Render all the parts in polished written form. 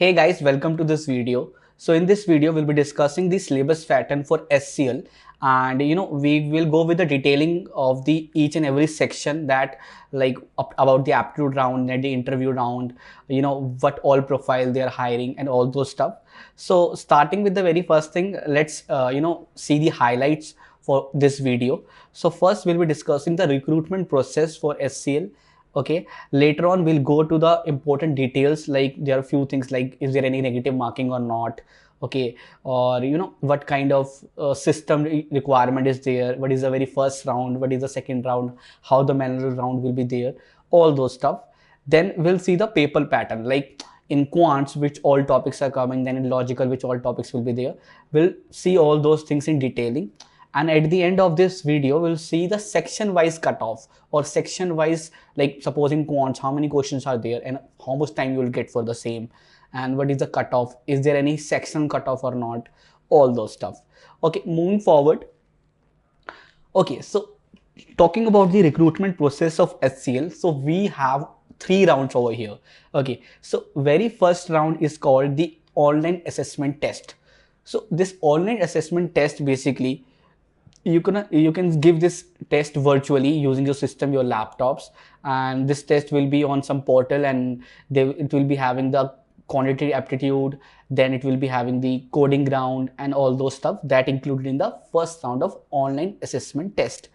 Hey guys, welcome to this video. So in this video, we'll be discussing the syllabus pattern for HCL, and we will go with the detailing of the each and every section that about the aptitude round and the interview round, what all profile they are hiring and all those stuff. So starting with the very first thing, let's see the highlights for this video. So first we'll be discussing the recruitment process for HCL. Okay, later on we'll go to the important details, like there are a few things like is there any negative marking or not. Okay, or what kind of system requirement is there, what is the very first round, what is the second round, how the manual round will be there, all those stuff. Then we'll see the paper pattern, like in quants which all topics are coming, then in logical which all topics will be there. We'll see all those things in detailing, and at the end of this video we'll see the section wise cutoff, or section wise, like supposing quants, how many questions are there and how much time you will get for the same, and what is the cutoff, is there any section cutoff or not, all those stuff. Okay, moving forward. Okay, so talking about the recruitment process of HCL, so we have 3 rounds over here. Okay, so very first round is called the online assessment test. So this online assessment test, basically you can give this test virtually using your system, your laptops, and this test will be on some portal, and it will be having the quantitative aptitude, then it will be having the coding round and all those stuff that included in the first round of online assessment test.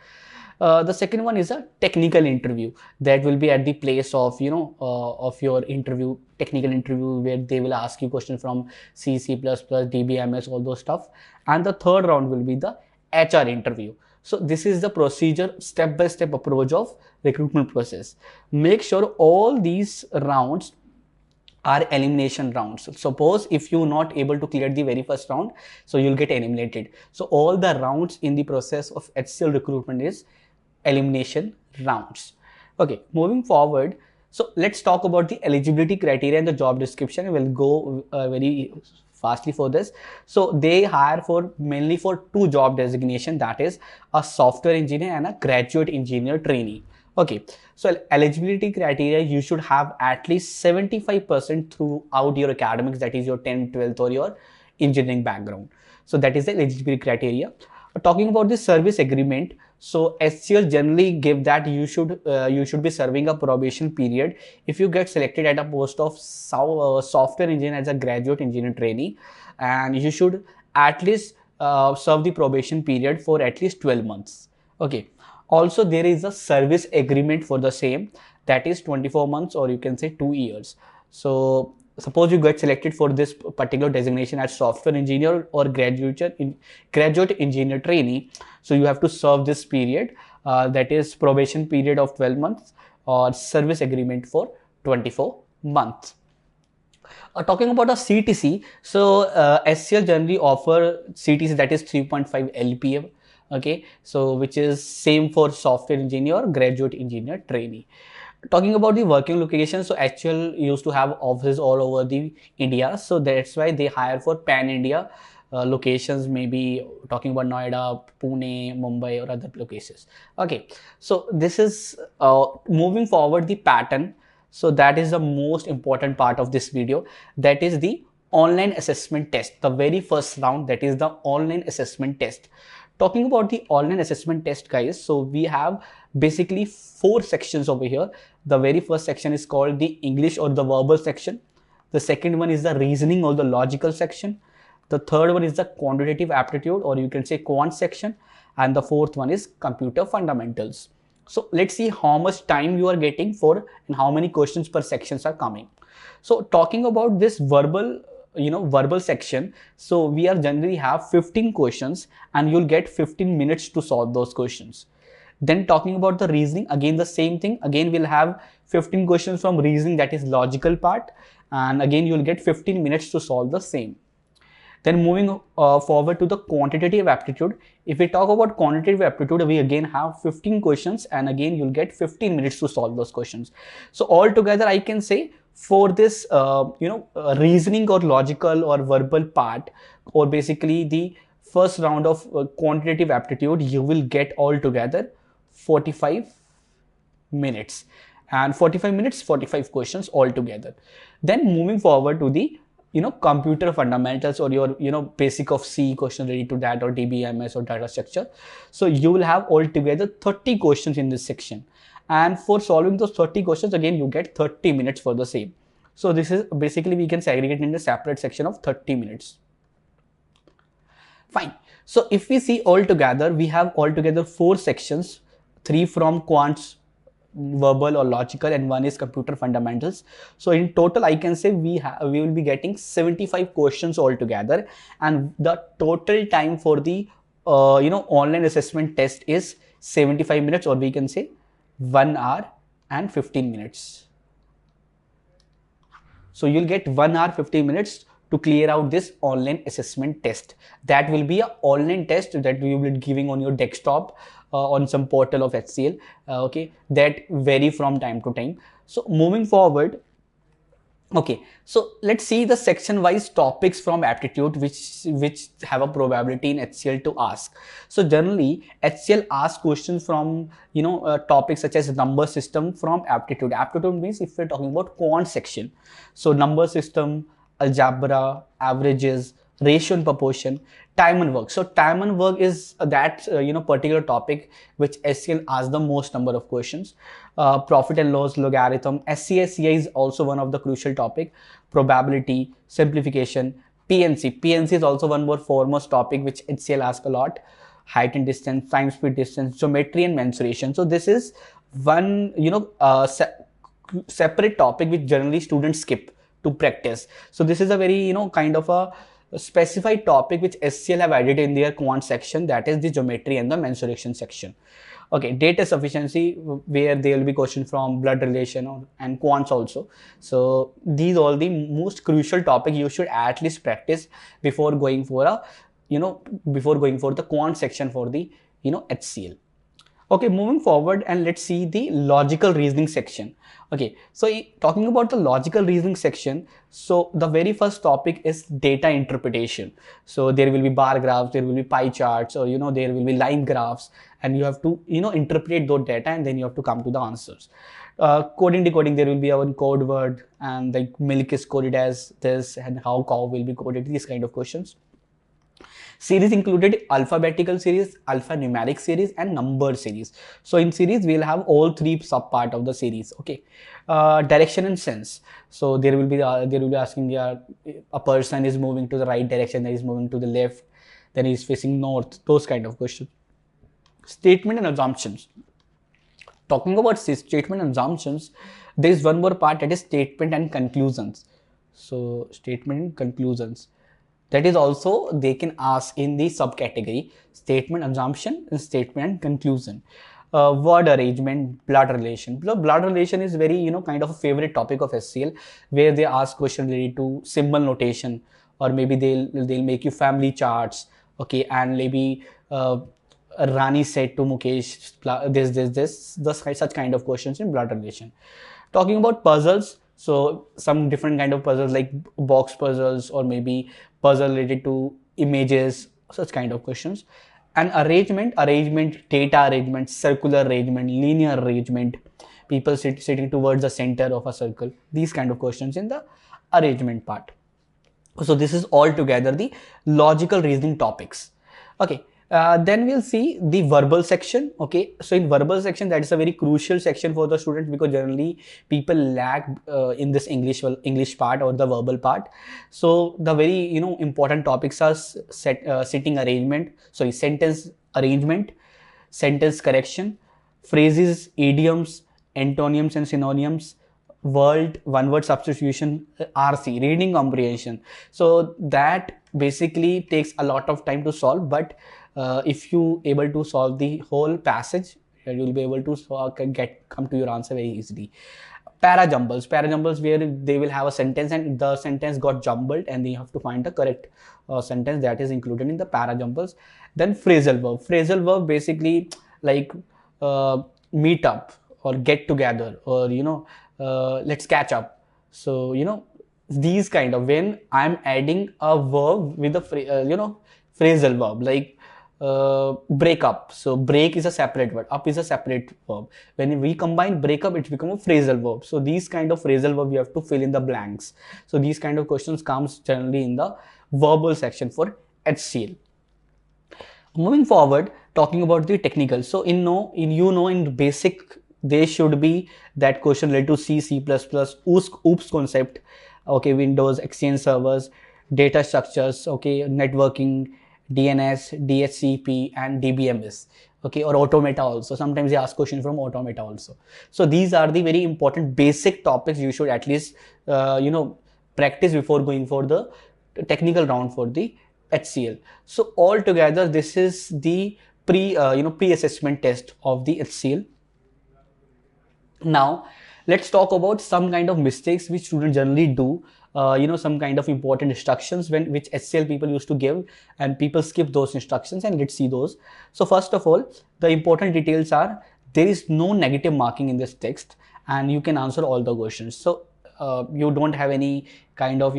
The second one is a technical interview that will be at the place of of your interview, technical interview, where they will ask you questions from C, C++, DBMS, all those stuff. And the third round will be the HR interview. So this is the procedure, step-by-step approach of recruitment process. Make sure all these rounds are elimination rounds. Suppose if you're not able to clear the very first round, so you'll get eliminated. So all the rounds in the process of HCL recruitment is elimination rounds. Okay, moving forward. So let's talk about the eligibility criteria and the job description. We'll go very fastly for this. So they hire for mainly for 2 job designation, that is a software engineer and a graduate engineer trainee. Okay, so eligibility criteria, you should have at least 75% throughout your academics, that is your 10th, 12th or your engineering background. So that is the eligibility criteria. Talking about the service agreement, so HCL generally give that you should be serving a probation period if you get selected at a post of software engineer as a graduate engineer trainee, and you should at least serve the probation period for at least 12 months. Okay, also there is a service agreement for the same, that is 24 months, or you can say 2 years. So suppose you get selected for this particular designation as software engineer or graduate engineer trainee, so you have to serve this period, that is probation period of 12 months or service agreement for 24 months. Talking about a CTC, so HCL generally offer CTC, that is 3.5 LPA. Okay, so which is same for software engineer, graduate engineer trainee. Talking about the working location, so HCL used to have offices all over the India, so that's why they hire for pan India locations, maybe talking about Noida, Pune, Mumbai or other locations. Okay, so this is moving forward the pattern. So that is the most important part of this video, that is the online assessment test, the very first round, that is the online assessment test. Talking about the online assessment test, guys, so we have basically 4 sections over here. The very first section is called the English or the verbal section. The second one is the reasoning or the logical section. The third one is the quantitative aptitude, or you can say quant section. And the fourth one is computer fundamentals. So let's see how much time you are getting for and how many questions per sections are coming. So talking about this verbal section, so we are generally have 15 questions and you'll get 15 minutes to solve those questions. Then talking about the reasoning, again the same thing, again we'll have 15 questions from reasoning, that is logical part, and again you'll get 15 minutes to solve the same. Then moving forward to the quantitative aptitude. If we talk about quantitative aptitude, we again have 15 questions and again you'll get 15 minutes to solve those questions. So altogether I can say for this reasoning or logical or verbal part, or basically the first round of quantitative aptitude, you will get altogether 45 minutes, and 45 minutes 45 questions altogether. Then moving forward to the computer fundamentals or your basic of C question related to that, or DBMS or data structure. So you will have altogether 30 questions in this section, and for solving those 30 questions, again you get 30 minutes for the same. So this is basically, we can segregate in a separate section of 30 minutes. Fine. So if we see altogether, we have altogether 4 sections, 3 from quants, verbal or logical, and 1 is computer fundamentals. So in total, I can say we will be getting 75 questions altogether, and the total time for the online assessment test is 75 minutes, or we can say 1 hour and 15 minutes. So you'll get 1 hour 15 minutes to clear out this online assessment test. That will be an online test that we will be giving on your desktop on some portal of HCL. Okay, that vary from time to time. So moving forward, okay, so let's see the section wise topics from aptitude which have a probability in HCL to ask. So generally HCL asks questions from topics such as number system from aptitude. Aptitude means if we're talking about quant section, so number system, algebra, averages, ratio and proportion, time and work. So time and work is that particular topic which HCL asks the most number of questions. Profit and loss, logarithm, SCI is also one of the crucial topic. Probability, simplification, PNC. PNC is also one more foremost topic which HCL asks a lot. Height and distance, time, speed, distance, geometry and mensuration. So this is one separate topic which generally students skip to practice. So this is a very kind of a specified topic which HCL have added in their quant section, that is the geometry and the mensuration section. Okay, data sufficiency, where there will be questions from blood relation and quants also. So these all the most crucial topic you should at least practice before going for a the quant section for the HCL. Okay, moving forward, and let's see the logical reasoning section. Okay, so talking about the logical reasoning section, so the very first topic is data interpretation. So there will be bar graphs, there will be pie charts, or there will be line graphs, and you have to interpret those data, and then you have to come to the answers. Coding, decoding, there will be one code word, and like milk is coded as this, and how cow will be coded, these kind of questions. Series included alphabetical series, alphanumeric series, and number series. So in series, we'll have all 3 sub part of the series. Okay, direction and sense. So there will be asking a person is moving to the right direction, then is moving to the left, then he's facing north. Those kind of questions. Statement and assumptions. Talking about statement and assumptions, there is one more part, that is statement and conclusions. So statement and conclusions. That is also they can ask in the subcategory statement, assumption, and statement and conclusion. Word arrangement, blood relation. Blood relation is very kind of a favorite topic of HCL, where they ask questions related to symbol notation, or maybe they'll make you family charts. Okay, and maybe Rani said to Mukesh this such kind of questions in blood relation. Talking about puzzles, so some different kind of puzzles like box puzzles, or maybe puzzle related to images, such kind of questions. And arrangement, data arrangement, circular arrangement, linear arrangement, people sitting towards the center of a circle, these kind of questions in the arrangement part. So this is all together the logical reasoning topics. Okay, then we'll see the verbal section. Okay, so in verbal section, that is a very crucial section for the students, because generally people lack in this English part or the verbal part. So the very important topics are sentence arrangement, sentence correction, phrases, idioms, antonyms and synonyms, one word substitution, RC, reading comprehension. So that basically takes a lot of time to solve, but if you able to solve the whole passage, you will be able to come to your answer very easily. Para-jumbles, where they will have a sentence and the sentence got jumbled, and then you have to find the correct sentence that is included in the para-jumbles. Then phrasal verb basically like meet up or get together, or let's catch up. So these kind of, when I'm adding a verb with a phrasal verb, like break up. So break is a separate word, up is a separate verb. When we combine break up, it becomes a phrasal verb. So these kind of phrasal verb you have to fill in the blanks. So these kind of questions comes generally in the verbal section for HCL. Moving forward, talking about the technical. So in basic, there should be that question related to C++, OOPS concept, okay, Windows, Exchange servers, data structures, okay, networking, DNS, DHCP, and DBMS, okay, or automata also. Sometimes they ask question from automata also. So these are the very important basic topics you should at least practice before going for the technical round for the HCL. So altogether, this is the pre-assessment test of the HCL. Now, let's talk about some kind of mistakes which students generally do. Some kind of important instructions which HCL people used to give, and people skip those instructions, and let's see those. So first of all, the important details are there is no negative marking in this text, and you can answer all the questions. So you don't have any kind of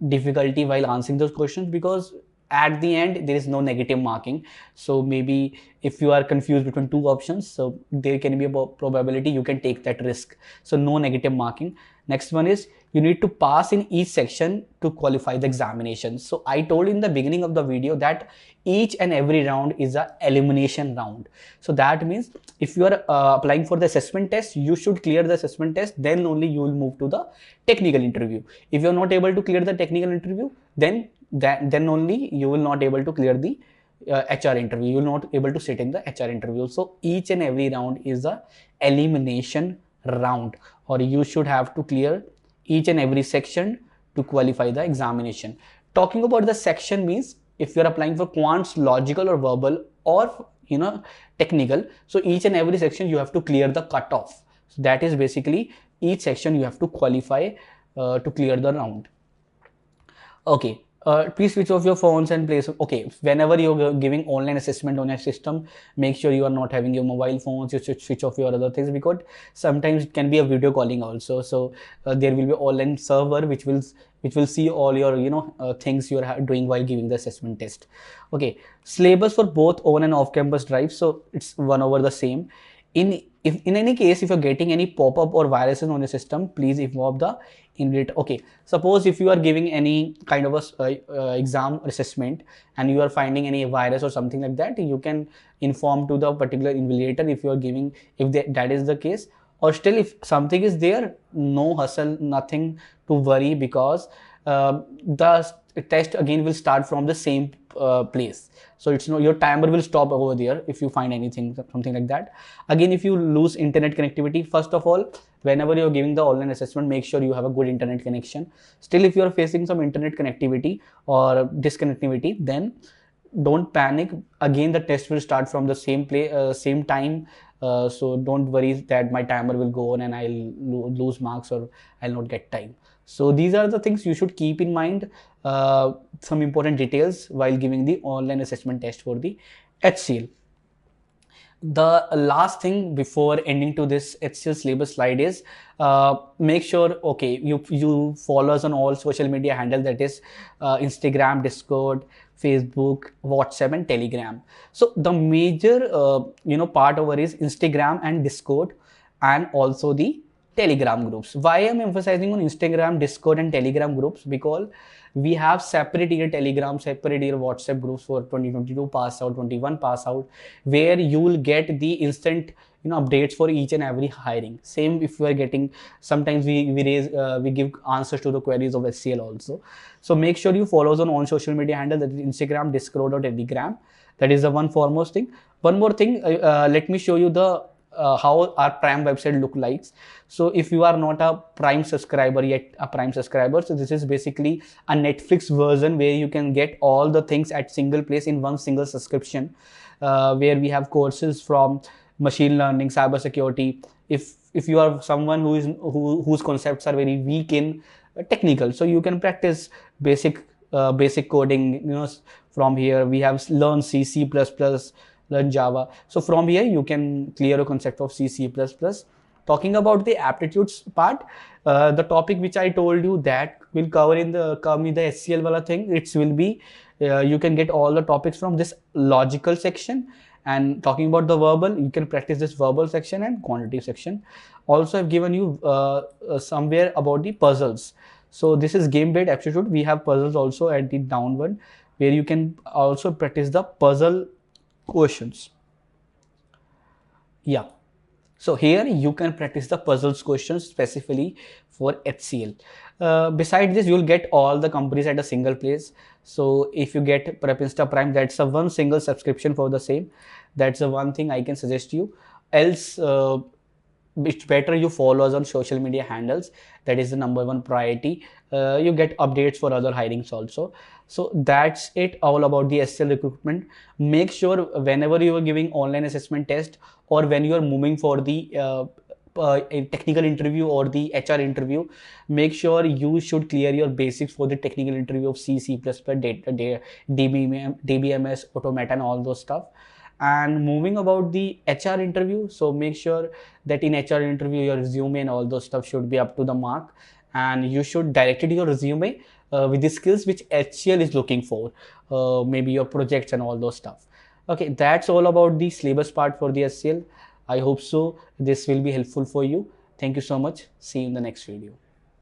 difficulty while answering those questions, because at the end there is no negative marking. So maybe if you are confused between two options, so there can be a probability you can take that risk. So no negative marking. Next one is you need to pass in each section to qualify the examination. So I told in the beginning of the video that each and every round is a elimination round. So that means if you are applying for the assessment test, you should clear the assessment test, then only you will move to the technical interview. If you are not able to clear the technical interview, then only you will not able to clear the HR interview. You will not able to sit in the HR interview. So each and every round is a elimination round, or you should have to clear each and every section to qualify the examination. Talking about the section means if you are applying for quants, logical or verbal, or technical, so each and every section you have to clear the cutoff. So that is basically each section you have to qualify to clear the round. Okay. Please switch off your phones and place. Okay, whenever you're giving online assessment on your system, make sure you are not having your mobile phones. You should switch off your other things, because sometimes it can be a video calling also. So there will be online server which will see all your things you are doing while giving the assessment test. Okay, syllabus for both on and off campus drives. So it's 1/the same. If in any case, if you're getting any pop-up or viruses on your system, please inform the invigilator. Okay, suppose if you are giving any kind of a exam assessment and you are finding any virus or something like that, you can inform to the particular invigilator if you are giving, if that is the case. Or still, if something is there, no hustle, nothing to worry, because the test again will start from the same place. So it's your timer will stop over there if you find anything, something like that. Again, if you lose internet connectivity, first of all, whenever you're giving the online assessment, make sure you have a good internet connection. Still, if you're facing some internet connectivity or disconnectivity, then don't panic. Again, the test will start from the same time. So don't worry that my timer will go on and I'll lose marks or I'll not get time. So these are the things you should keep in mind, some important details while giving the online assessment test for the HCL. The last thing before ending to this HCL syllabus slide is make sure, okay, you follow us on all social media handles, that is Instagram, Discord, Facebook, WhatsApp, and Telegram. So the major part over is Instagram and Discord, and also the Telegram groups. Why I'm emphasizing on Instagram, Discord, and Telegram groups? Because we have separate year Telegram, separate year WhatsApp groups for 2022 pass out, 21 pass out, where you will get the instant updates for each and every hiring. Same if you are getting, sometimes we give answers to the queries of HCL also. So make sure you follow us on all social media handle, that is Instagram, Discord, or Telegram. That is the one foremost thing. One more thing, let me show you the how our Prime website look like. So if you are not a Prime subscriber yet, so this is basically a Netflix version where you can get all the things at single place in one single subscription, where we have courses from machine learning, cyber security. If you are someone whose concepts are very weak in technical, so you can practice basic coding. From here we have learn C++, learn Java. So from here you can clear a concept of C++. Talking about the aptitudes part, the topic which I told you that will cover in the HCL wala thing, it will be You can get all the topics from this logical section. And talking about the verbal, you can practice this verbal section and quantitative section. Also, I've given you somewhere about the puzzles. So this is game-based aptitude. We have puzzles also at the down one, where you can also practice the puzzle questions. Yeah. So here you can practice the puzzles questions specifically for HCL. Besides this, you'll get all the companies at a single place. So if you get Prep Insta Prime, that's a one single subscription for the same. That's the one thing I can suggest you. Else, it's better you follow us on social media handles. That is the number one priority. You get updates for other hirings also. So that's it all about the HCL recruitment. Make sure whenever you are giving online assessment test, or when you are moving for the a technical interview or the HR interview, make sure you should clear your basics for the technical interview of C, C++, DBMS, Automata and all those stuff. And moving about the HR interview, so make sure that in HR interview your resume and all those stuff should be up to the mark, and you should direct your resume with the skills which HCL is looking for, maybe your projects and all those stuff. Okay, that's all about the syllabus part for the HCL. I hope so this will be helpful for you. Thank you so much. See you in the next video.